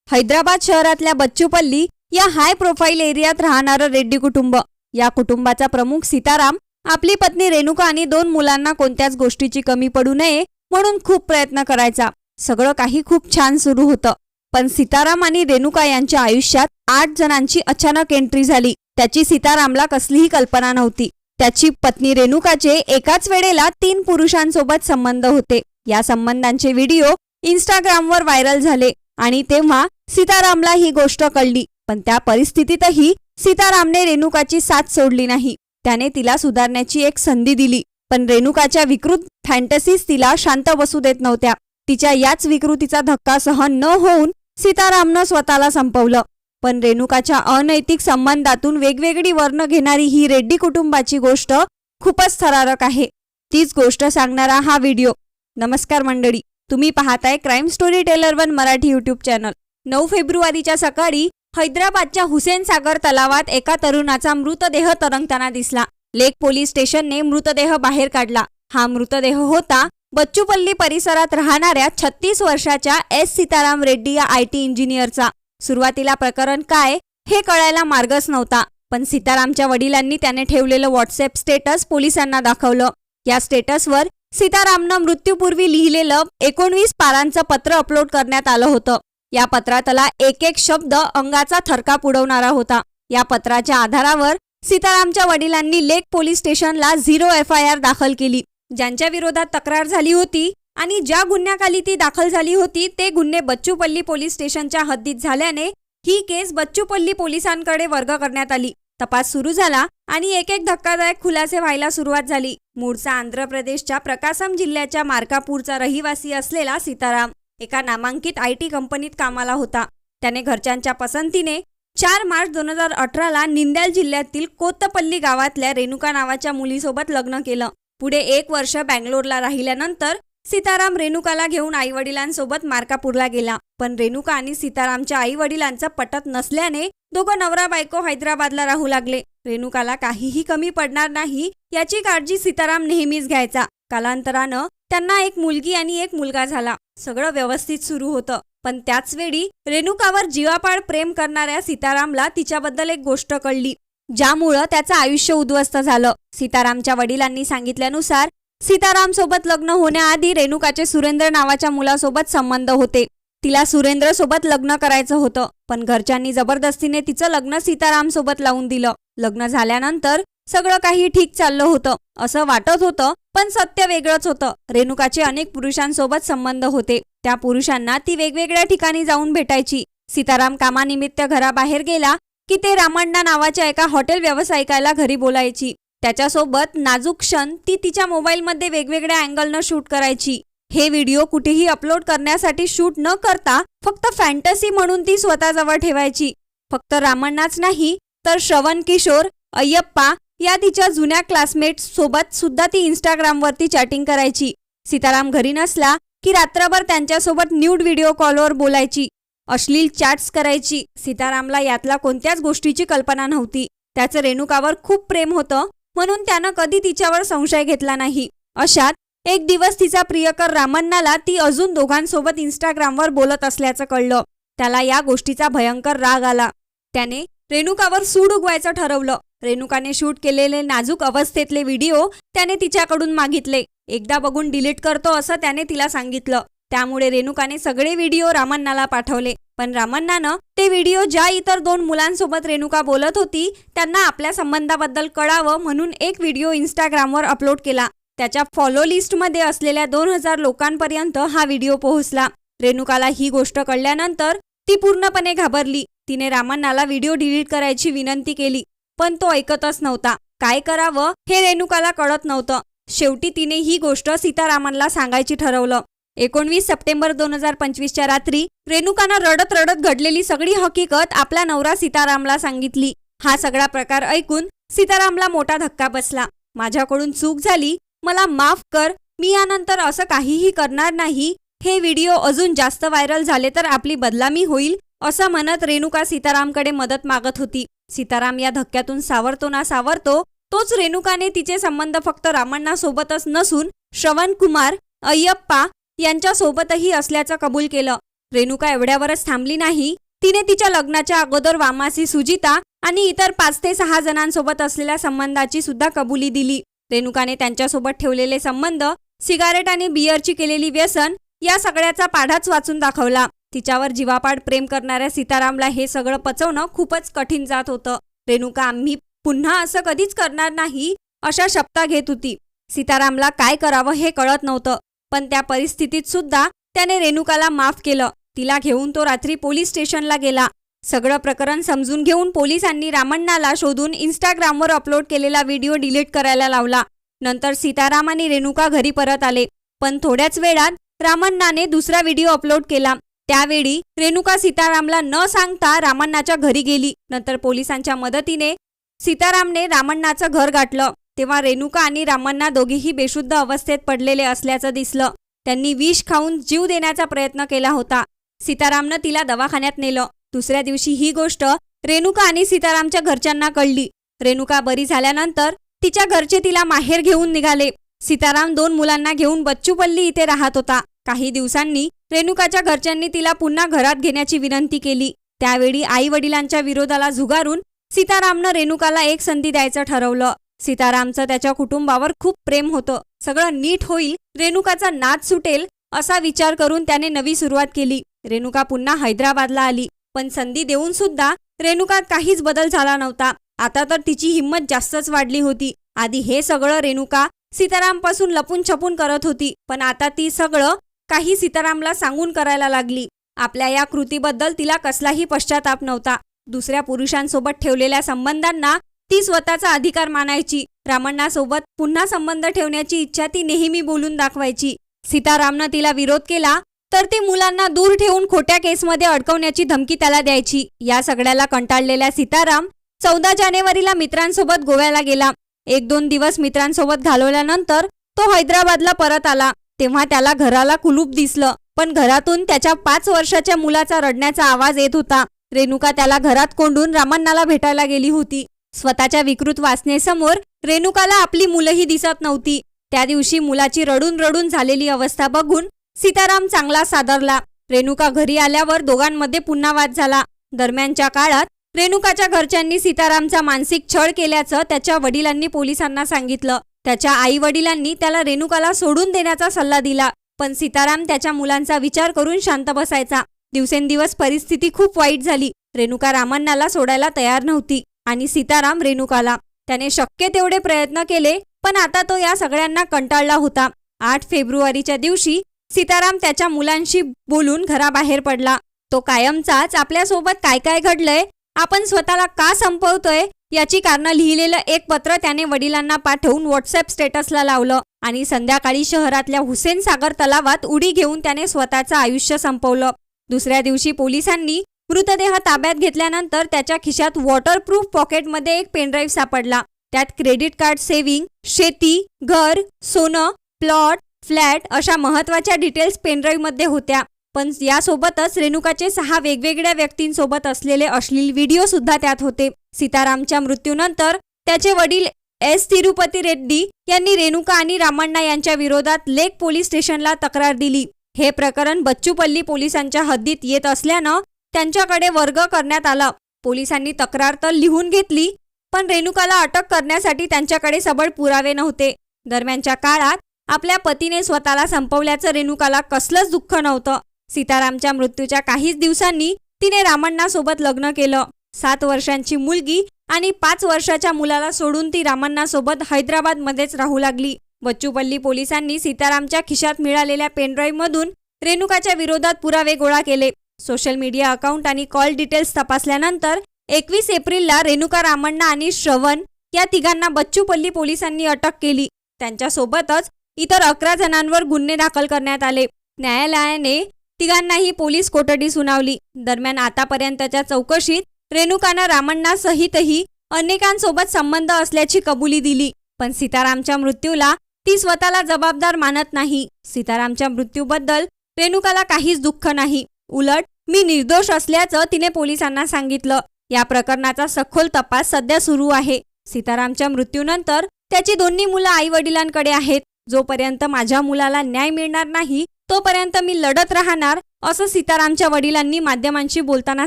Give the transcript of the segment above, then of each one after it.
हैदराबाद शहरातल्या बच्चूपल्ली या high profile एरियात राहणारं रेड्डी कुटुंब. या कुटुंबाचा प्रमुख सीताराम आपली पत्नी रेणुका आणि 2 मुलांना कोणत्याच गोष्टीची कमी पडू नये म्हणून खूप प्रयत्न करायचा. सगळं काही खूप छान सुरू होतं. पण सीताराम आणि रेणुका यांच्या आयुष्यात 8 जणांची अचानक एंट्री झाली. त्याची सीतारामला कसलीही कल्पना नव्हती. त्याची पत्नी रेणुकाचे एकाच वेळेला 3 पुरुषांसोबत संबंध होते. या संबंधांचे व्हिडिओ इंस्टाग्रामवर व्हायरल झाले आणि तेव्हा सीतारामला ही गोष्ट कळली. पण त्या परिस्थितीतही सीतारामने रेणुकाची साथ सोडली नाही. त्याने तिला सुधारण्याची एक संधी दिली. पण रेणुकाच्या विकृत फॅन्टसीज तिला शांत बसू देत नव्हत्या. तिच्या याच विकृतीचा धक्का सहन न होऊन सीतारामनं स्वतःला संपवलं. पण रेणुकाच्या अनैतिक संबंधातून वेगवेगळी वर्ण घेणारी ही रेड्डी कुटुंबाची गोष्ट खूपच थरारक आहे. तीच गोष्ट सांगणारा हा व्हिडिओ. नमस्कार मंडळी, तुम्ही पाहताय crime story teller 1 Marathi YouTube channel. 9 फेब्रुवारीच्या सकाळी हैदराबादच्या हुसेन सागर तलावात एका तरुणाचा मृतदेह तरंगताना दिसला. लेक पोलीस स्टेशनने मृतदेह बाहेर काढला. हा मृतदेह होता बच्चूपल्ली परिसरात राहणाऱ्या 36 वर्षाच्या एस सीताराम रेड्डी या IT इंजिनियरचा. सुरुवातीला प्रकरण काय हे कळायला मार्गच नव्हता. पण सीतारामच्या वडिलांनी त्याने ठेवलेलं व्हॉट्सअप स्टेटस पोलिसांना दाखवलं. या स्टेटसवर सीतारामनं मृत्यूपूर्वी लिहिलेलं 19 पानांचं पत्र अपलोड करण्यात आलं होतं. या पत्रातला एक शब्द अंगाचा थरकाप उडवणारा होता. या पत्राच्या आधारावर सीतारामच्या वडिलांनी लेक पोलीस स्टेशनला 0 FIR दाखल केली. ज्यांच्या विरोधात तक्रार झाली होती आणि ज्या गुन्ह्याखाली ती दाखल झाली होती ते गुन्हे बच्चूपल्ली पोलीस स्टेशनच्या हद्दीत झाल्याने ही केस बच्चूपल्ली पोलिसांकडे वर्ग करण्यात आली. तपास सुरू झाला आणि एक धक्कादायक खुलासे व्हायला सुरुवात झाली. मूळचा आंध्र प्रदेशच्या प्रकासम जिल्ह्याच्या मार्कापूरचा रहिवासी असलेला सीताराम एका नामांकित IT कंपनीत कामाला होता. त्याने घरच्यांच्या पसंतीने 4 मार्च 2018ला निंद्याल जिल्ह्यातील कोत्तपल्ली गावातल्या रेणुका नावाच्या मुलीसोबत लग्न केलं. पुढे 1 वर्ष बँगलोरला राहिल्यानंतर सीताराम रेणुकाला घेऊन आईवडिलांसोबत मार्कापूरला गेला. पण रेणुका आणि सीतारामच्या आईवडिलांचं पटत नसल्याने दोघं नवरा बायको हैदराबादला राहू लागले. रेणुकाला काहीही कमी पडणार नाही याची काळजी सीताराम नेहमीच घ्यायचा. कालांतरानं त्यांना एक मुलगी आणि एक मुलगा झाला. सगळं व्यवस्थित सुरू होतं. पण त्याच वेळी रेणुकावर जीवापाड प्रेम करणाऱ्या सीतारामला तिच्याबद्दल एक गोष्ट कळली, ज्यामुळं त्याचं आयुष्य उद्ध्वस्त झालं. सीतारामच्या वडिलांनी सांगितल्यानुसार सीताराम सोबत लग्न होण्याआधी रेणुकाचे सुरेंद्र नावाच्या मुलासोबत संबंध होते. तिला सुरेंद्र सोबत लग्न करायचं होतं. पण घरच्यांनी जबरदस्तीने तिचं लग्न सीताराम सोबत लावून दिलं. लग्न झाल्यानंतर सगळं काही ठीक चाललं होतं असं वाटत होतं, पण सत्य वेगळंच होतं. रेणुकाचे अनेक पुरुषांसोबत संबंध होते. त्या पुरुषांना ती वेगवेगळ्या ठिकाणी जाऊन भेटायची. सीताराम कामानिमित्त घराबाहेर गेला की ते रामण्णा नावाच्या एका हॉटेल व्यावसायिकाला घरी बोलायची. त्याच्यासोबत नाजूक क्षण ती तिच्या मोबाईलमध्ये वेगवेगळ्या अँगलनं शूट करायची. हे व्हिडिओ कुठेही अपलोड करण्यासाठी शूट न करता फक्त फॅन्टसी म्हणून ती स्वतःजवळ ठेवायची. फक्त रामण्णाच नाही तर श्रवण किशोर, अय्यप्पा या तिच्या जुन्या क्लासमेट्स सोबत सुद्धा ती इंस्टाग्रामवरती चॅटिंग करायची. सीताराम घरी नसला की रात्रभर त्यांच्यासोबत न्यूड व्हिडिओ कॉलवर बोलायची, अश्लील चॅट्स करायची. सीतारामला यातला कोणत्याच गोष्टीची कल्पना नव्हती. त्याचं रेणुकावर खूप प्रेम होतं म्हणून त्यानं कधी तिच्यावर संशय घेतला नाही. अशात एक दिवस तिचा प्रियकर रामण्णाला ती अजून दोघांसोबत इंस्टाग्रामवर बोलत असल्याचं कळलं. त्याला या गोष्टीचा भयंकर राग आला. त्याने रेणुकावर सूड उगवायचं ठरवलं. रेणुकाने शूट केलेले नाजूक अवस्थेतले व्हिडिओ त्याने तिच्याकडून मागितले. एकदा बघून डिलीट करतो असं त्याने तिला सांगितलं. त्यामुळे रेणुकाने सगळे व्हिडिओ रामण्णाला पाठवले. पण रामण्णानं ते व्हिडिओ ज्या इतर 2 मुलांसोबत रेणुका बोलत होती त्यांना आपल्या संबंधाबद्दल कळावं म्हणून एक व्हिडिओ इंस्टाग्रामवर अपलोड केला. त्याच्या फॉलो लिस्टमध्ये असलेल्या 2000 लोकांपर्यंत हा व्हिडिओ पोहोचला. रेणुकाला ही गोष्ट कळल्यानंतर ती पूर्णपणे घाबरली. तिने रामण्णाला व्हिडिओ डिलीट करायची विनंती केली, पण तो ऐकतच नव्हता. काय करावं हे रेणुकाला कळत नव्हतं. शेवटी तिने ही गोष्ट सीतारामनला सांगायची ठरवलं. 19 सप्टेंबर 2025च्या रात्री रेणुकानं रडत रडत घडलेली सगळी हकीकत आपला नवरा सीतारामला सांगितली. हा सगळा प्रकार ऐकून सीतारामला मोठा धक्का बसला. माझ्याकडून चूक झाली, मला माफ कर, मी यानंतर असं काहीही करणार नाही. हे व्हिडिओ अजून जास्त व्हायरल झाले तर आपली बदनामी होईल असं म्हणत रेणुका सीतारामकडे मदत मागत होती. सीताराम या धक्क्यातून सावरतो ना सावरतो तोच रेणुकाने तिचे संबंध फक्त रामण्णा सोबतच नसून श्रवण कुमार, अय्यप्पा यांच्या सोबतही असल्याचं कबूल केलं. रेणुका एवढ्यावरच थांबली नाही, तिने तिच्या लग्नाच्या अगोदर वामासी सुजिता आणि इतर 5 ते 6 जणांसोबत असलेल्या संबंधाची सुद्धा कबुली दिली. रेणुकाने त्यांच्यासोबत ठेवलेले संबंध, सिगारेट आणि बियरची केलेली व्यसन या सगळ्याचा पाढाच वाचून दाखवला. तिच्यावर जीवापाड प्रेम करणाऱ्या सीतारामला हे सगळं पचवणं खूपच कठीण जात होतं. रेणुका आम्ही पुन्हा असं कधीच करणार नाही अशा शपथा घेत होती. सीतारामला काय करावं हे कळत नव्हतं, पण त्या परिस्थितीत सुद्धा त्याने रेणुकाला माफ केलं. तिला घेऊन तो रात्री पोलीस स्टेशनला गेला. सगळं प्रकरण समजून घेऊन पोलिसांनी रामण्णाला शोधून इंस्टाग्रामवर अपलोड केलेला व्हिडिओ डिलीट करायला लावला. नंतर सीताराम आणि रेणुका घरी परत आले, पण थोड्याच वेळात रामण्णाने दुसरा व्हिडिओ अपलोड केला. त्यावेळी रेणुका सीतारामला न सांगता रामण्णाच्या घरी गेली. नंतर पोलिसांच्या मदतीने सीतारामने रामण्णाचं घर गाठलं. तेव्हा रेणुका आणि रामण्णा दोघेही बेशुद्ध अवस्थेत पडलेले असल्याचं दिसलं. त्यांनी विष खाऊन जीव देण्याचा प्रयत्न केला होता. सीतारामनं तिला दवाखान्यात नेलं. दुसऱ्या दिवशी ही गोष्ट रेणुका आणि सीतारामच्या घरच्यांना कळली. रेणुका बरी झाल्यानंतर तिच्या घरचे तिला माहेर घेऊन निघाले. सीताराम 2 मुलांना घेऊन बच्चूपल्ली इथे राहत होता. काही दिवसांनी रेणुकाच्या घरच्यांनी तिला पुन्हा घरात घेण्याची विनंती केली. त्यावेळी आई वडिलांच्या विरोधाला झुगारून सीतारामनं रेणुकाला एक संधी द्यायचं ठरवलं. सीतारामचं त्याच्या कुटुंबावर खूप प्रेम होतं. सगळं नीट होईल, रेणुकाचा नाद सुटेल असा विचार करून त्याने नवी सुरुवात केली. रेणुका पुन्हा हैदराबादला आली, पण संधी देऊन सुद्धा रेणुकात काहीच बदल झाला नव्हता. आता तर तिची हिंमत जास्तच वाढली होती. आधी हे सगळं रेणुका सीतारामपासून लपून छपून करत होती, पण आता ती सगळं काही सीतारामला सांगून करायला लागली. आपल्या या कृतीबद्दल तिला कसलाही पश्चाताप नव्हता. दुसऱ्या पुरुषांसोबत ठेवलेल्या संबंधांना ती स्वतःचा अधिकार मानायची. रामण्णासोबत पुन्हा संबंध ठेवण्याची इच्छा ती नेहमी बोलून दाखवायची. सीतारामनं तिला विरोध केला तर ती मुलांना दूर ठेवून खोट्या केसमध्ये अडकवण्याची धमकी त्याला द्यायची. या सगळ्याला कंटाळलेला सीताराम 14 जानेवारीला मित्रांसोबत गोव्याला गेला. 1-2 दिवस मित्रांसोबत घालवल्यानंतर तो हैदराबादला परत आला. तेव्हा त्याला घराला कुलूप दिसलं, पण घरातून त्याच्या 5 वर्षाच्या मुलाचा रडण्याचा आवाज येत होता. रेणुका त्याला घरात कोंडून रामण्णाला भेटायला गेली होती. स्वतःच्या विकृत वासनेसमोर रेणुकाला आपली मुलंही दिसत नव्हती. त्या दिवशी मुलाची रडून रडून झालेली अवस्था बघून सीताराम चांगला सादरला. रेणुका घरी आल्यावर दोघांमध्ये पुन्हा वाद झाला. दरम्यानच्या काळात रेणुकाच्या घरच्यांनी सीतारामचा मानसिक छळ केल्याचं त्याच्या वडिलांनी पोलिसांना सांगितलं. त्याच्या आई वडिलांनी त्याला रेणुकाला सोडून देण्याचा सल्ला दिला, पण सीताराम त्याच्या मुलांचा विचार करून शांत बसायचा. दिवसेंदिवस परिस्थिती खूप वाईट झाली. रेणुका रामण्णाला सोडायला तयार नव्हती आणि सीताराम रेणुकाला. त्याने शक्य तेवढे प्रयत्न केले, पण आता तो या सगळ्यांना कंटाळला होता. 8 फेब्रुवारीच्या दिवशी सीताराम त्याच्या मुलांशी बोलून घराबाहेर पडला. तो कायमचाच आपल्यासोबत काय काय घडलंय, आपण स्वतःला का संपवतोय याची कारणं लिहिलेलं एक पत्र त्याने वडिलांना पाठवून व्हॉट्सअप स्टेटसला लावलं आणि संध्याकाळी शहरातल्या हुसेन सागर तलावात उडी घेऊन त्याने स्वतःचं आयुष्य संपवलं. दुसऱ्या दिवशी पोलिसांनी मृतदेह ताब्यात घेतल्यानंतर त्याच्या खिशात वॉटरप्रूफ पॉकेटमध्ये एक पेनड्राईव्ह सापडला. त्यात क्रेडिट कार्ड, सेव्हिंग, शेती, घर, सोनं, प्लॉट, फ्लॅट अशा महत्त्वाच्या डिटेल्स पेनड्राईव्हमध्ये होत्या. पण यासोबतच रेणुकाचे 6 वेगवेगळ्या व्यक्तींसोबत असलेले अश्लील व्हिडिओ सुद्धा त्यात होते. सीतारामच्या मृत्यूनंतर त्याचे वडील एस. तिरुपती रेड्डी यांनी रेणुका आणि रामण्णा यांच्या विरोधात लेक पोलीस स्टेशनला तक्रार दिली. हे प्रकरण बच्चूपल्ली पोलिसांच्या हद्दीत येत असल्यानं त्यांच्याकडे वर्ग करण्यात आला. पोलिसांनी तक्रार तर लिहून घेतली, पण रेणुकाला अटक करण्यासाठी त्यांच्याकडे सबळ पुरावे नव्हते. दरम्यानच्या काळात आपल्या पतीने स्वतःला संपवल्याचं रेणुकाला कसलंच दुःख नव्हतं. सीतारामच्या मृत्यूच्या काहीच दिवसांनी तिने रामण्णासोबत लग्न केलं. 7 वर्षांची मुलगी आणि 5 वर्षाच्या मुलाला सोडून ती रामण्णासोबत हैदराबादमध्येच राहू लागली. बच्चूपल्ली पोलिसांनी सीतारामच्या खिशात मिळालेल्या पेनड्राईव्हमधून रेणुकाच्या विरोधात पुरावे गोळा केले. सोशल मीडिया अकाउंट आणि कॉल डिटेल्स तपासल्यानंतर 21 एप्रिलला रेणुका, रामण्णा आणि श्रवण या तिघांना बच्चूपल्ली पोलिसांनी अटक केली. त्यांच्यासोबतच इतर 11 जणांवर गुन्हे दाखल करण्यात आले. न्यायालयाने तिघांनाही पोलीस कोठडी सुनावली. दरम्यान आतापर्यंतच्या चौकशीत रेणुकानं रामण्णासहितही अनेकांसोबत संबंध असल्याची कबुली दिली, पण सीतारामच्या मृत्यूला ती स्वतःला जबाबदार मानत नाही. सीतारामच्या मृत्यूबद्दल रेणुकाला काहीच दुःख नाही. उलट मी निर्दोष असल्याचं तिने पोलिसांना सांगितलं. या प्रकरणाचा सखोल तपास सध्या सुरू आहे. सीतारामच्या मृत्यूनंतर त्याची दोन्ही मुलं आई वडिलांकडे आहेत. जोपर्यंत माझ्या मुलाला न्याय मिळणार नाही तोपर्यंत मी लढत राहणार असं सीतारामच्या वडिलांनी माध्यमांशी बोलताना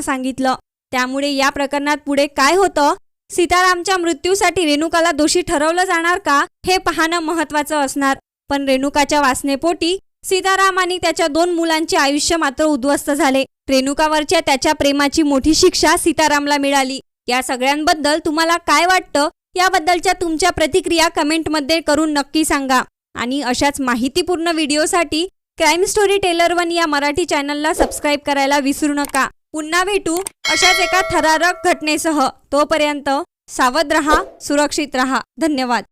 सांगितलं. त्यामुळे या प्रकरणात पुढे काय होतं, सीतारामच्या मृत्यूसाठी रेणुकाला दोषी ठरवलं जाणार का, हे पाहणं महत्त्वाचं असणार. पण रेणुकाच्या वासनेपोटी सीताराम आणि त्याच्या 2 मुलांचे आयुष्य मात्र उद्ध्वस्त झाले. रेणुकावरच्या त्याच्या प्रेमाची मोठी शिक्षा सीतारामला मिळाली. या सगळ्यांबद्दल तुम्हाला काय वाटतं, याबद्दलच्या तुमच्या प्रतिक्रिया कमेंटमध्ये करून नक्की सांगा. आणि अशाच माहितीपूर्ण व्हिडिओसाठी क्राईम स्टोरी टेलर 1 या मराठी चॅनलला सबस्क्राईब करायला विसरू नका. पुन्हा भेटू अशाच एका थरारक घटनेसह. तोपर्यंत सावध रहा, सुरक्षित रहा. धन्यवाद.